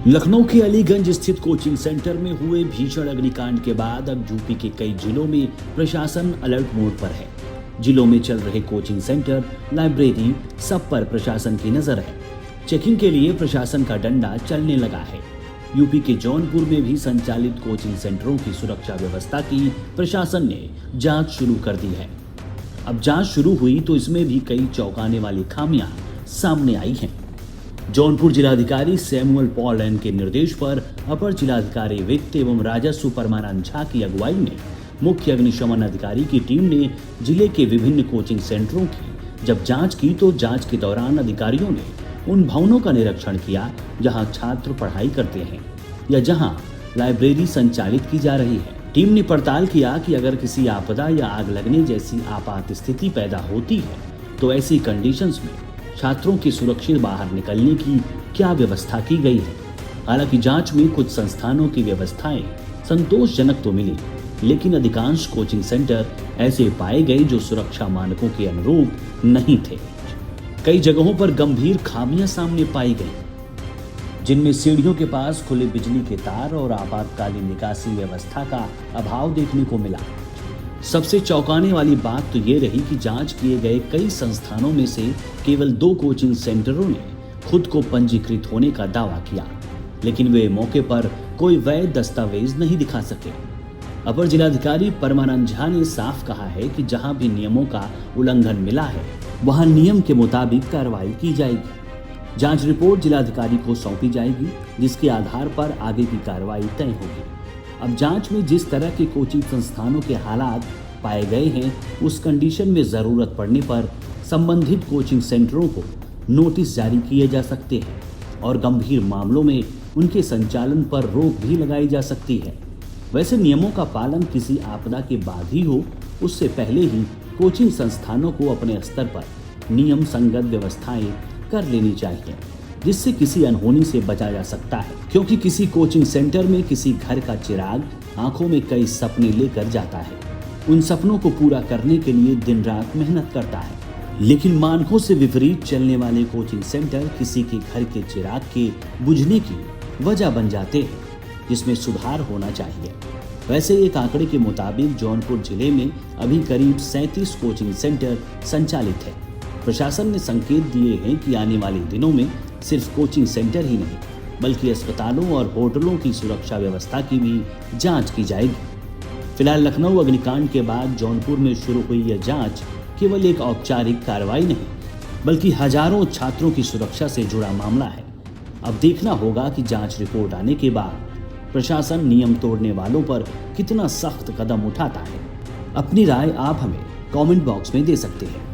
लखनऊ के अलीगंज स्थित coaching centre में हुए भीषण अग्निकांड के बाद अब यूपी के कई जिलों में प्रशासन अलर्ट मोड पर है। जिलों में चल रहे कोचिंग सेंटर, लाइब्रेरी, सब पर प्रशासन की नजर है। चेकिंग के लिए प्रशासन का डंडा चलने लगा है। यूपी के जौनपुर में भी संचालित कोचिंग सेंटरों की सुरक्षा व्यवस्था की प्रशासन ने जांच शुरू कर दी है। अब जांच शुरू हुई तो इसमें भी कई चौंकाने वाली खामियां सामने आई हैं। जौनपुर जिलाधिकारी सैमुअल पॉल एन के निर्देश पर अपर जिलाधिकारी वित्त एवं राजस्व परमानंद झा की अगुवाई में मुख्य अग्निशमन अधिकारी की टीम ने जिले के विभिन्न कोचिंग सेंटरों की जब जांच की तो जांच के दौरान अधिकारियों ने उन भवनों का निरीक्षण किया जहां छात्र पढ़ाई करते हैं या जहां लाइब्रेरी संचालित की जा रही है। टीम ने पड़ताल किया कि अगर किसी आपदा या आग लगने जैसी आपात स्थिति पैदा होती है तो ऐसी कंडीशंस में छात्रों के सुरक्षित बाहर निकलने की क्या व्यवस्था की गई है। हालांकि जांच में कुछ संस्थानों की व्यवस्थाएं संतोषजनक तो मिली, लेकिन अधिकांश कोचिंग सेंटर ऐसे पाए गए जो सुरक्षा मानकों के अनुरूप नहीं थे। कई जगहों पर गंभीर खामियां सामने पाई गई, जिनमें सीढ़ियों के पास खुले बिजली के तार और आपातकालीन निकासी व्यवस्था का अभाव देखने को मिला। सबसे चौंकाने वाली बात तो ये रही कि जांच किए गए कई संस्थानों में से केवल 2 कोचिंग सेंटरों ने खुद को पंजीकृत होने का दावा किया, लेकिन वे मौके पर कोई वैध दस्तावेज नहीं दिखा सके। अपर जिलाधिकारी परमानंद झा ने साफ कहा है कि जहां भी नियमों का उल्लंघन मिला है वहां नियम के मुताबिक कार्रवाई की जाएगी। जांच रिपोर्ट जिलाधिकारी को सौंपी जाएगी, जिसके आधार पर आगे की कार्रवाई तय होगी। अब जांच में जिस तरह के कोचिंग संस्थानों के हालात पाए गए हैं, उस कंडीशन में जरूरत पड़ने पर संबंधित कोचिंग सेंटरों को नोटिस जारी किए जा सकते हैं और गंभीर मामलों में उनके संचालन पर रोक भी लगाई जा सकती है। वैसे नियमों का पालन किसी आपदा के बाद ही हो, उससे पहले ही कोचिंग संस्थानों को अपने स्तर पर नियम संगत व्यवस्थाएं कर लेनी चाहिए, जिससे किसी अनहोनी से बचा जा सकता है। क्योंकि किसी कोचिंग सेंटर में किसी घर का चिराग आंखों में कई सपने लेकर जाता है। उन सपनों को पूरा करने के लिए दिन रात मेहनत करता है, लेकिन मानकों से विपरीत चलने वाले कोचिंग सेंटर किसी के घर के चिराग के बुझने की वजह बन जाते हैं, जिसमें सुधार होना चाहिए। वैसे एक आंकड़े के मुताबिक जौनपुर जिले में अभी करीब 37 कोचिंग सेंटर संचालित है। प्रशासन ने संकेत दिए हैं कि आने वाले दिनों में सिर्फ कोचिंग सेंटर ही नहीं बल्कि अस्पतालों और होटलों की सुरक्षा व्यवस्था की भी जांच की जाएगी। फिलहाल लखनऊ अग्निकांड के बाद जौनपुर में शुरू हुई यह जांच केवल एक औपचारिक कार्रवाई नहीं बल्कि हजारों छात्रों की सुरक्षा से जुड़ा मामला है। अब देखना होगा कि जांच रिपोर्ट आने के बाद प्रशासन नियम तोड़ने वालों पर कितना सख्त कदम उठाता है। अपनी राय आप हमें कमेंट बॉक्स में दे सकते हैं।